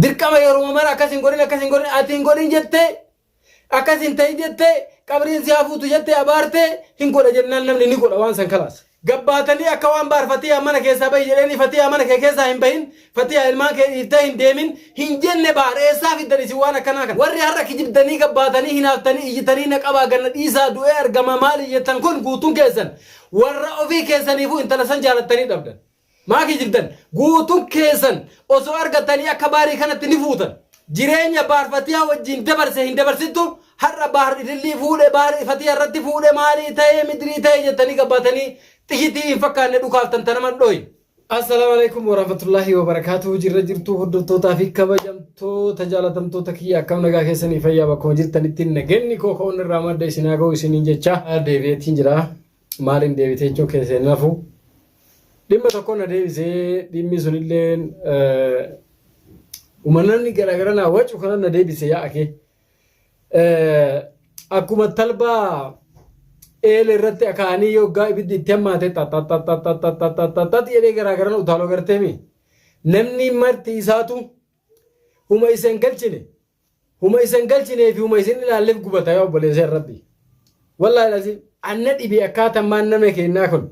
dirqama yeroo mara akkasin godhin atiin godhin jettee akkasin ta'in jettee qabriin si hafuutu jettee abaarte hin godha jennaan namni ni godha waan san kalaas. Gabbaatanii akka waan baar Fatihaa mana keessaa bahi jedhanii Fatihaa mana kee keessaa hin bahin Fatihaa ilmaan kee dhiiftee hin deemin hin jenne baar eessaa fiddanis waan akkanaa kan warri har'a kijibdanii gabbaatanii hinaaftanii iyyitanii na qabaa ganna dhiisaa du'ee argama maali jettan kun guutuun keessan warra ofii keessaniifuu intala san jaalattanii dhabdan maa kijibdan guutuun keessan osoo argatanii akka baarii kanatti ni fuutan jireenya baar Fatihaa wajjin dabarse hin dabarsittu har'a baar idilii fuudhe baar Fatihaa irratti fuudhe maali ta'ee midrii ta'ee jettanii gabbaatanii تيجي فكان ندوكاف تنتنمن دوي. السلام عليكم ورحمة الله وبركاته. جرجرتو هدوتو تافيك كبجمتو تجالتمتو تكيا كم نجا كيسني فيا بكونجر تنتين نجني كوكون الرامد ديسيناغو يسنين جتشا ديفيتين جرا مالين ديفيتين جو كيسن لافو. لما تكون ديفيسي ديمي سنيلين ومنني كراكرنا وجه وكنا ديفيسي يا أكي. أكو مطلبا ele rate akani yo gai bidi temma te ta ta ta ta ta ta ta ta ta ta ele garagaran utalo garte mi namni marti isatu huma isen galchine fi huma isen ilaalef gubata yo bolese rabbi wallahi lazim anna dibi akata man name kenna kun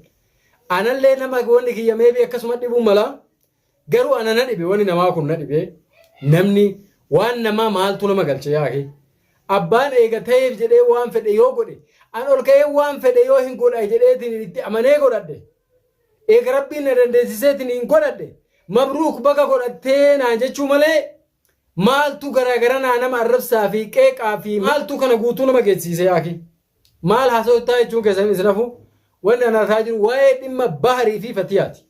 analle nama woni kiyame bi akasuma dibu mala garu anana dibi woni nama kun na dibe namni wan nama maaltu nama galche yaaki abbaan eega ta'eef jedhee waan fedhe yoo godhe an ol ka'ee waan fedhe yoo hin godha jedheetiin itti amanee godhadhe eega rabbiin na dandeessiseetiin hin godhadhe mabruuk baga godhattee naan jechuu malee maaltu garaagara naa nama arrabsaa fi qeeqaa fi maaltu kana guutuu nama geessiise yaaki maal haasawtaa jechuun keessan isnafu wanni ana taa jiru waa'ee dhimma baharii fi Fatihaati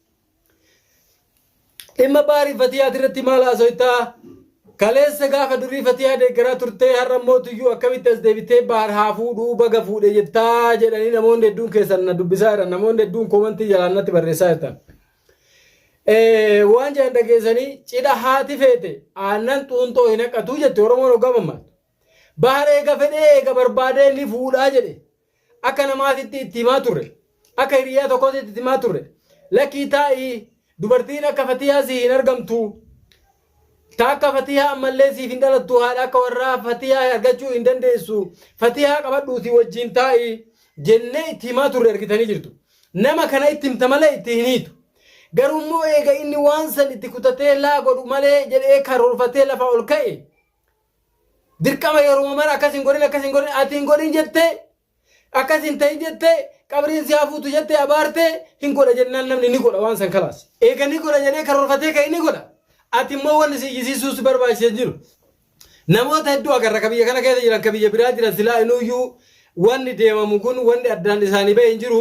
dhimma baharii Fatihaati irratti maal haasawtaa kaleessa gaafa durii Fatihaa deeggaraa turtee har'a mootiyyuu akkamitti as deebitee bahar haa fuudhuu baga fuudhe jettaa jedhanii namoonni hedduun keessan na dubbisaa jiran namoonni hedduun koomantii jalaan natti barreessaa jirtan. Waan jedhan dhageessanii cidha haati feete aannan xuuxoo hin haqatuu jette Oromoon hoggaamammaatu. Bahar eega fedhee eega barbaadee ni fuudhaa jedhe akka namaatitti itti himaa turre akka hiriyaa tokkotti itti himaa turre lakkii taa'ii dubartiin akka Fatihaa si hin argamtu. Taaka Fatihaa ammallee siif hin dhalattu haadha akka warraa Fatihaa argachuu hin dandeessu Fatihaa qabadhuuti wajjin taa'i jennee itti himaa turre argitanii jirtu nama kana itti himta malee itti hiniitu garummoo eega inni waan san itti kutatee laa godhu malee jedhee karoorfatee lafa ol ka'e dirqama yeroo mara akkasin godhin atiin godhin jettee akkasin ta'in jettee qabriin si hafuutu jettee abaarte hin godha jennaan namni ni godha waan san kalaas eega ni godha jedhee karoorfatee ka'e ni godha. Ati immoo wanni si jisiisuus barbaachisa jiru. Namoota hedduu agarra kabiyya kana keessa jiran kabiyya biraa jiran silaa inuuyyuu wanni deemamu kun wanni addaan isaanii bahee hin jiru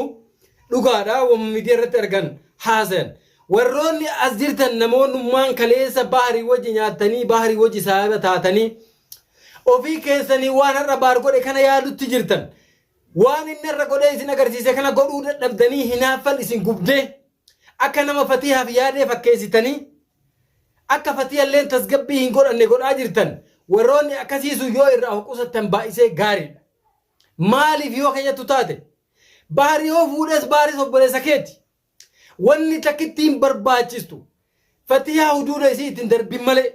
dhugaadha wamma miidiyaa irratti argan haasayan. Warroonni as jirtan namoonnummaan kaleessa baharii wajji nyaatanii baharii wajji saaba taatanii ofii keessanii waan har'a baar godhe kana yaadutti jirtan. Waan inni irra godhee isin agarsiise kana godhuu dadhabdanii hinaaffan isin gubdee akka nama Fatihaaf yaadee fakkeessitanii akka Fatihaa illee tasgabbii hin godhanne godhaa jirtan warroonni akkasiisu yoo irraa huqqusattan baay'isee gaariidha. Maaliif yoo keeyyattu taate baharii yoo fuudhes baaris obboleessa keeti wanni takkittiin barbaachistu Fatihaa huduuda isii ittiin darbin malee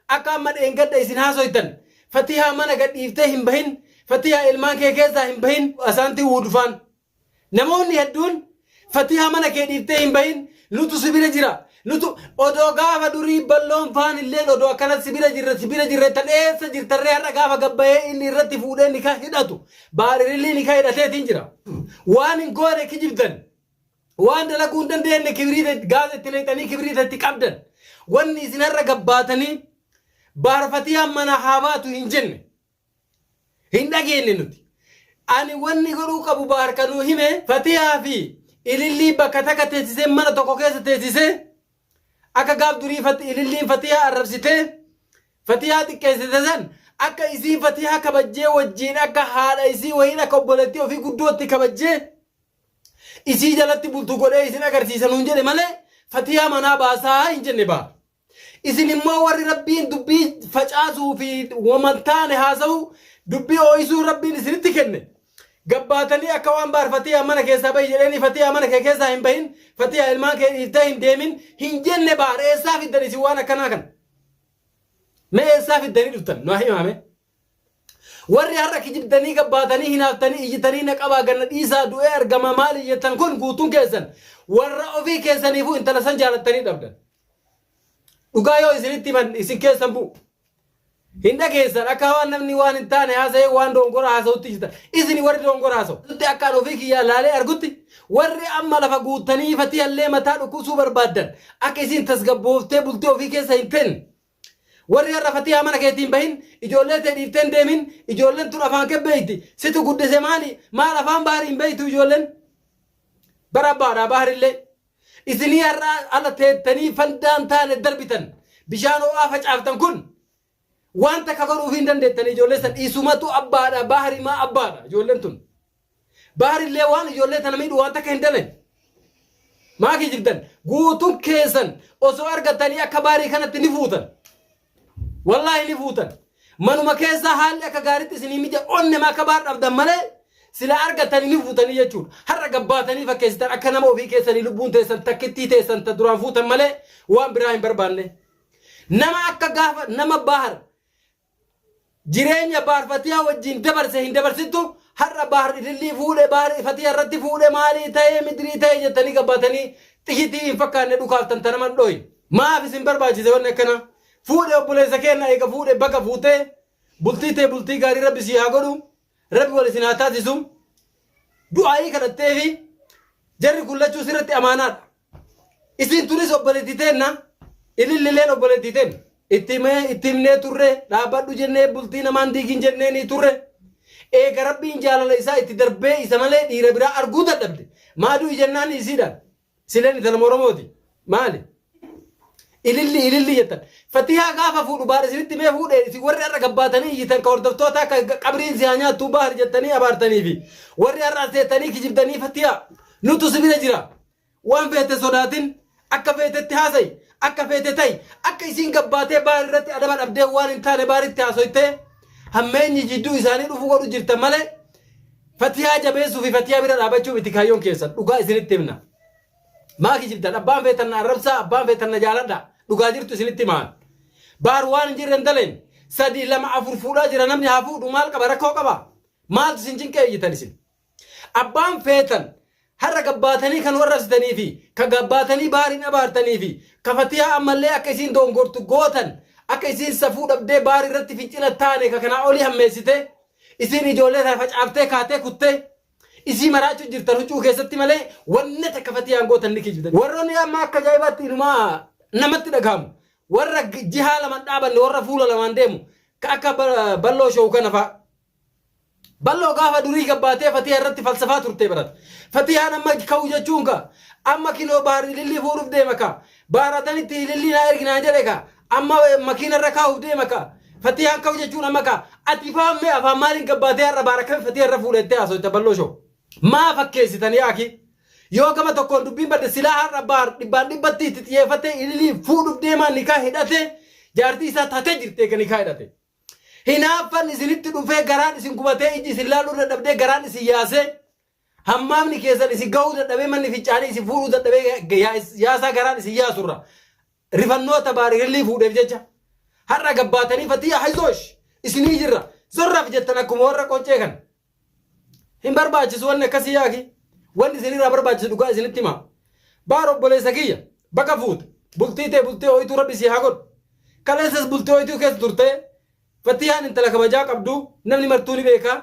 akka amma dheengadda isin haasoytan Fatihaa mana gadhiiftee hin bahin Fatihaa ilmaan kee keessaa hin bahin asaantii wuudufaan namoonni hedduun Fatihaa mana kee dhiiftee hin bahin nutu sibira jira. Nutu odoo gaafa durii balloon faan illee odoo akkanatti sibira jirre tan eessa jirtarree har'a gaafa gabbayee inni irratti fuudhee ni kan hidhatu baarirrillee ni kan hidhateetiin jira waan hin goone kijibdan waan dalaguu hin dandeenye kibriita gaazatti leexanii kibriita itti qabdan wanni isin har'a gabbaatanii baar Fatihaa mana haa baatu hin jenne hin dhageenye nuti ani wanni godhuu qabu baar kanuu hime Fatihaa fi ilillii bakka takka teessisee mana tokko keessa teessisee akka gaaf durii ililliin Fatihaa arrabsitee Fatihaa xiqqeessite san akka isiin Fatihaa kabajjee wajjiin akka haadha isii wayiin akka obboleettii ofii guddootti kabajjee isii jalatti bultu godhee isin agarsiisan hin jedhe malee Fatihaa manaa baasaa hin jenne baa. Isin immoo warri rabbiin dubbii facaasuu fi wamantaane haasa'u dubbii ooyisuu rabbiin isinitti kenne. Gabbaatanii akka waan baar Fatihaa mana keessaa bahi jedhanii Fatihaa mana kee keessaa hin bahin Fatihaa ilmaan kee dhiiftee hin deemin hin jenne baar eessaa fiddan isin waan akkanaa kana. ما يسافر الدنيا دتن نوحي مامي warri har'a kijibdanii gabbaatanii hinaaftanii iyyitanii naqabaa ganna dhiisaa du'ee argama maali jettan kun guutuun keessan warra ofii keessaniifuu intala san jaalattanii dhabdan dhugaa yoo isinitti himan isin keessan bu'u hin dhageessan akka waan namni waan hin taane haasa'ee waan dongora haasa'utti jirtan isini warri dongora haasa'u akkaan ofii kiyyaa laalee argutti warri amma lafa guuttanii fatii hallee mataa dhukkubsuu barbaaddan akka isin tasgabbooftee bultee ofii keessa hin tenne warri har'a fatii mana keetiin bahin ijoollee ta'e dhiifteen deemin ijoolleen tun afaan kebbeeyti situ guddise maal afaan baharii hin beeytu ijoolleen barabbaadhaa baharillee isinii har'a ala teettanii fandaan taane darbitan bishaan ho'aa facaaftan kun wanta ka godhuuf hin dandeettan ijoollee san dhiisumatu abbaadha baharii maa abbaadha ijoolleen tun baharillee waan ijoollee tana miidhu wanta akka hin dalan maa kijibdan guutuun keessan osoo argatanii akka baharii kanatti ni fuutan wallahi ni fuutan manuma keessa haalli akka gaariitti isinii mija onne ma akka baar dhabdan malee sila argatanii ni fuutanii jechuudha har'a gabbaatanii fakkeessitan akka nama ofii keessanii lubbuun teessan takkittii teessan ta duraan fuutan malee waan biraa hin barbaanne nama akka gaafa nama bahar jireenya baarfatiyaa wajjin dabarse hin dabarsittu har'a bahar ilillii fuudhe bahar fatiyaa irratti fuudhe maalii ta'ee midrii ta'ee jettanii gabbaatanii xiyyitii hin fakkaanne dhukaaftan ta nama dhoyi maaf isin barbaachise wanni akkana fuudhe obboleessa keenya eega fuudhe bakka fuutee bultii gaarii rabbi si haa godhu rabbi wal isin haa taasisu du'aayii kadhattee fi jarri kullachuu sirratti amaanaadha isin turis obboleettii teenna ilillileen obboleettii teen itti himnee turre dhaabbadhu jennee bultii namaan diigin jennee ni turre eega rabbiin jaalala isaa itti darbee isa malee dhiira biraa arguu dadhabde maaduu ijannaan isiidhaan sileen italama oromooti maali ililli jettan fatihaa gaafa fuudhu baadha isinitti mee fuudhe isin warri har'a gabbaatanii iyyitan ka hordoftoota akka qabriin si haa nyaattuu bahar jettanii abaartanii fi warri har'a aseetanii kijibdanii fatihaa nutu sibira jira waan feete sodaatin akka feetetti haasayi akka feete ta'i akka isin gabbaatee bahar irratti adaba dhabdee waan hin taane baharitti haasoytee hammeenyi jidduu isaanii dhufu godhu jirtan malee fatihaa jabeessuu fi fatihaa bira dhaabachuu miti kaayyoon keessan dhugaa isinitti himna maa kijibdan abbaan feetan na arrabsaa abbaan feetan na jaaladha dhugaa jirtu isinitti maal baar waan hin jirren daleen sadii lama afur fuudhaa jira namni haa fuudhu maal qaba rakkoo qaba maaltu isin cinqee iyyitan isin abbaan feetan har'a gabbaatanii kan warrabsitanii fi ka gabbaatanii baariin abaartanii fi ka fatihaa ammallee akka isin dongortu gootan akka isin safuu dhabdee baar irratti fincila taane ka kanaa olii hammeessite isin ijoollee tana facaaftee kaatee kuttee isi maraachuu jirtan huccuu keessatti malee wanne takka fatiyaan gootan ni kijibdan warroonni amma akka ajaa'ibaatti inumaa namatti dhagahamu warra jihaa laman dhaabanne warra fuula lamaan deemu ka akka balloo shoo kana fa'a balloo gaafa durii gabbaatee fatiyaa irratti falsafaa turtee barata fatiyaan amma ka'u jechuun ka amma kinoo baar ilillii fuudhuuf deema ka baaratanitti ilillii naa erginaa jedhe ka amma makiina irra kaa'uuf deema ka fatiyaan ka'u jechuun amma ka ati faammee afaan maaliin gabbaatee har'a baara kan fatiyaa irra fuudhettee haasoita balloo shoo maa fakkeessitanii aki yoo gama tokkoon dubbiin badde silaa har'a baar dhibbaan dhibbatti itti xiyyeeffattee ilillii fuudhuuf deemaa nikaa hidhate jaartii isaa taatee jirtee ka nikaa hidhate hinaaffan isinitti dhufee garaan isin gubatee iji isin laaluu dadhabdee garaan isin yaasee hammaamni keessan isin gahuu dadhabee manni fincaanii isin fuudhuu dadhabee yaasaa garaan isin yaasurra rifannoota baari ilillii fuudheef jecha har'a gabbaatanii fatiyaa hayzoosh isinii jirra zorraaf jettan akkuma warra qoncee kan hin barbaachisu wanni akkasii yaaki wanni isinirraa barbaachisu dhugaa isinitti himaa baar obboleessa kiyya bakka fuute bultii ta'e bultii ho'ituu rabbi si haa godhu kaleessas bultii ho'ituu keessa turtee fatiyaan intala kabajaa qabdu namni martuu ni beekaa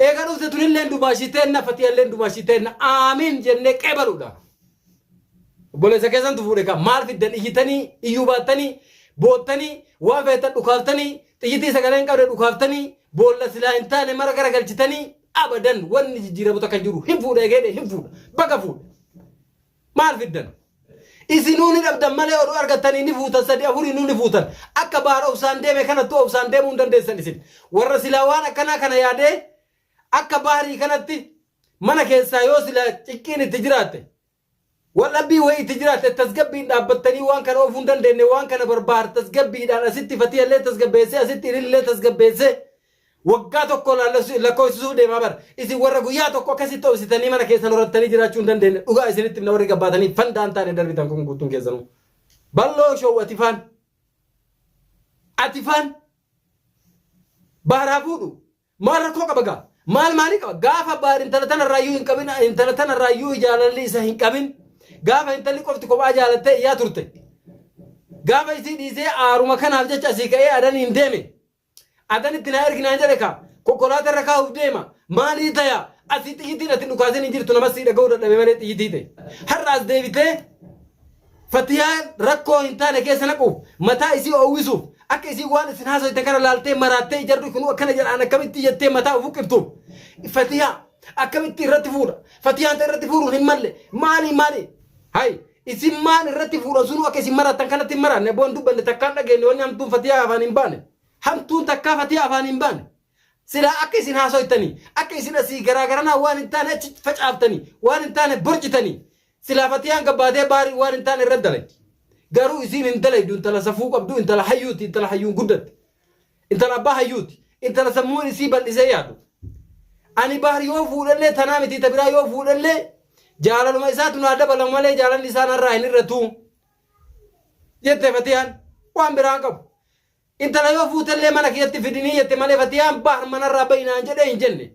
eega dhufte tunilleen dumaashiteenna fatiyaalleen dumaashiteenna aamiin jennee qeebaluudha obboleessa keessantu fuudhe ka maal fiddan iyyitanii iyyuu baattanii boottanii waan feetan dhukaaftanii xiyyitii sagaleen qabde dhukaaftanii boolla silaa hin taane mara gara galchitanii abadan wanni jijjiiramu takka jiru hin fuudha egeedhe hin fuudha bakka fuudha maal fiddan isinuu ni dhabdan malee oduu argattanii ni fuutan sadii afurii ni fuutan akka baara obsaan deeme kanatti obsaan deemuu hin dandeessan isin warra silaa waan akkanaa kana yaadee akka baarii kanatti mana keessaa yoo silaa xiqqiin itti jiraatte walabbii wayii itti jiraatte tasgabbiin dhaabbattanii waan kana oofuu hin dandeenye waan kana barbaar tasgabbiidhaan asitti fatiyallee tasgabbeessee asitti ilillee tasgabbeessee waggaa tokko lakkoofsisuu deemaa bara isin warra guyyaa tokko akkasitti obsitanii mana keessan horattanii jiraachuu hin dandeenye dhugaa isinitti na warri gabbaatanii fandaan taane darbitan kun guutuun keessanuu balloo showwati faan عاطفان بارابودو مال ركوك بقى مال مالك غافا بار انت لتن الرايو ان كبن انت لتن الرايو جاللي سهين كبن غافا انت اللي قفت كوبا جالته يا ترته غافا يسي دي ارو مكان الجچ اسيكاي ادن اندمي ادن تناير كنانجلكا كوكولات ركا وديما مالي تيا اسيت يدين اتن كازن انجير تنمسي دغود دبيملت يديته حراس ديبته فتيان ركو انتان كيسنقو متى يسي اويسو أكيد وان سنها زي تكرر لالتي مراتي يجرو كنوا كنا جل أنا كم تيجي متى وفكرتو فتيها أكمل تيرتفور فتيها أنت ترتفور همالة مالي هاي اسم مان الرتفور زنوا أكيد مرة تكنا تمرة نبون دوب نتكلم لجين ونيام تون فتيها فانين بان هم تون تكا فتيها فانين بان سلا أكيد سنها زي تاني أكيد سنها سي غرنا وان إنتان فجأة تاني وان إنتان برج تاني سلا فتيها كبادة باري وان إنتان الردلك قالوا يزين انت لا يدون انت لا سفوق ابدو انت لا حيوتي انت لا حيون قدت انت لا با حيوتي انت لا سمون يسيب اللي زيادو اني بحر يوفو لله تنامتي تبرا يوفو لله جالل ما يسات نادب لما لي جالل لسان الراهن الرتو يتفتيان وان برانكم انت لا يوفو تله منك يتفدني يتملي فتيان بحر من الربين انجدين جنة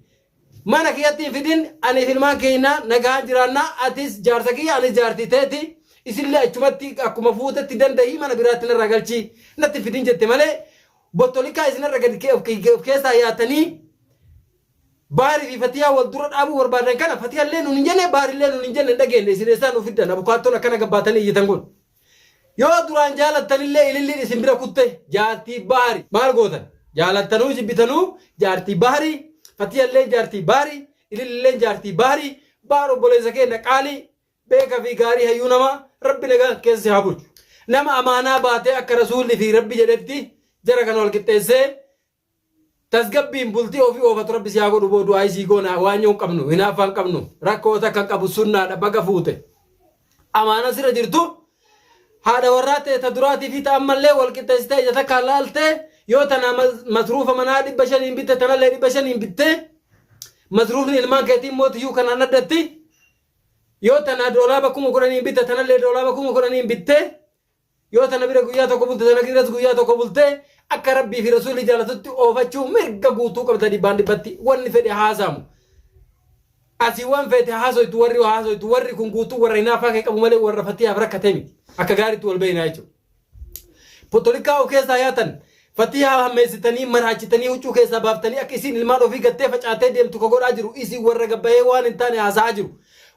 منك يتفدن اني في المان كينا نغان جرانا اتيس جارسكي اني جارتي تيتي إسلام أجمعتي أكو مفوتة تدان دهي ما نبراتنا الرجالشي نتفيدين جت ماله بطوليكا إسنا الرجال كيس آياتني باري في فتيا والدرات أبو وربارن كنا فتيا لين ونجنة باري لين ونجنة دقين إسنا نوفيدنا أبو كاتونا كنا قباتني يتنقول يو دران جالت تنيلة إللي إسمبرا كتة جارتي باري مال قوتن جالت تنو جبتنو جارتي باري فتيا لين جارتي باري إللي لين جارتي باري بارو بوليزكين نقالي بيكا في غاري هيونما ربي لغا كيس هابوج نما امانه باته اك رسول في ربي جدتي جرا كنول كتيسه تسغبين بولتي او في او ربي سياغو دو بودو اي سيغونا وانيو قبنو هنا فان قبنو راكوتا كقبو سنة دبغا فوته امانه سر جرتو هذا ورات تدراتي في تامل له والكتيسه يتكالالته يوتنا مصروف منادي بشنين بيت تنل بشنين بيت مصروف المان كتي موت يو كان ندتي يوتنا دولابا كومو كورانين بيت تنال دولابا كومو كورانين بيت يوتنا بيرا غويا تو كوبولت تنا كيرس غويا تو كوبولت اكربي في رسول جالتو اوفچو مرغا غوتو كبتا دي باندي باتي ون فدي حازام اسي ون فدي حازو توري كون غوتو ورينا فاكي كبو ملي ورفتي ابركتمي اكا غاري تول بينايچو بوتوليكا او كيسا ياتن فتيها هميستني مناجتني وچو كيسا بافتني اكيسين المادو في غتي فچاته ديمتو كغور اجرو ايسي ورغباي وان انتاني اساجرو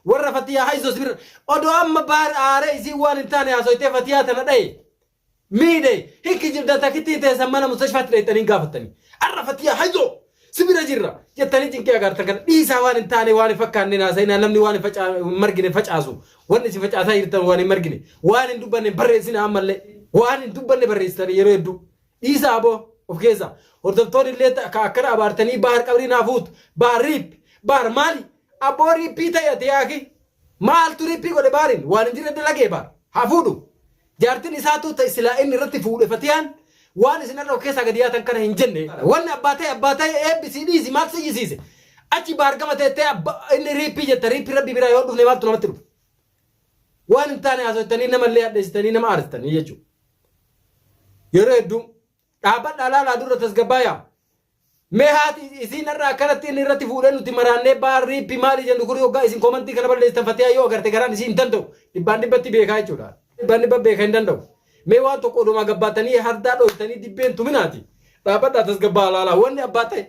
ورا فتيا حيزو سبير ادو ام بار اري سي وان انتاني اسويته فتيا تنادي ميدي هيك جبدا تكتي تسمنا مستشفى تريتني غافتني ار فتيا حيزو سبير جرا يتني جنكي اغارتن كان ديسا وان انتاني وان فكاني ناسينا نمني وان فچا مرغني فچاسو وان سي فچاسا يرتن وان مرغني وان دوبني بريسنا عمل وان دوبني بريستر يريدو ديسا ابو اوكيزا وردفتوري ليت كاكرا بارتني بار قبري نافوت بار ريب بار مالي أبوري بيتا يا تياكي مال توري بيكو دبارين وان جيرة دلقي بار حافودو جارتين إساتو تيسلا إني رتفو لفتيان وان سنر روكيسا قدياتا كان هنجنة وان أباتي إيه بسيدي زي مال سيجي سيزي أجي بارقما تيتي إني ريبي جتا ريبي ربي برا يوردو نمال تنمترو وان انتاني عزو تاني نما اللي أدس تاني نما عرس تاني يجو يردو أباد ألالا دورة تسقبايا مهاتي إذن الرأكرتي نرتي فورن وتمرانة باري بماري جنو كوري وقا إذن كومنتي كنا بل استفتيا يو أغرتي كران إذن تندو دبان دبتي بيخاي چودا دبان دبت بيخاين تندو ميوان تو قدوما قباتني هردا دو تاني دبين تمناتي رابط داتس قبالا واني أباتي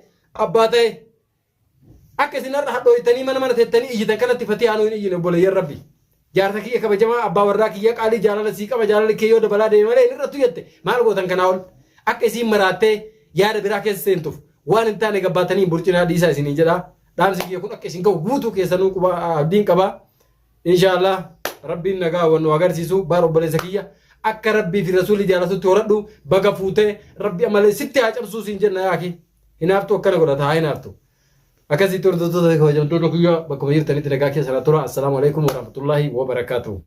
أكا سنر حدو تاني من تتاني إجتا كانت تفتيا عنو إجي نبولي يا ربي جارتكي يكا بجمع أبا وراكي يك علي جالا لسيكا بجالا لكيو دبلا دي مالي نرتو يتي مال قوتن كناول أكا سي مراتي يار براكي سنتوف وان انتاني قباتني برجنا ديسا سيني جدا دام سيكي يكون أكي سنكو بوتو كيسانو دين كبا إن شاء الله ربي نغا وانو اگر سيسو بارو بلي سكية أكا ربي في رسولي جالسو توردو بغا فوتي ربي أمالي ستي عجب سوسين جنا ياكي هنافتو أكنا قرأتا هاي نافتو أكا سي توردو تو تدكو جمتو نكويا بكو مجير تاني تنغاكي سنة تورا السلام عليكم ورحمة الله وبركاته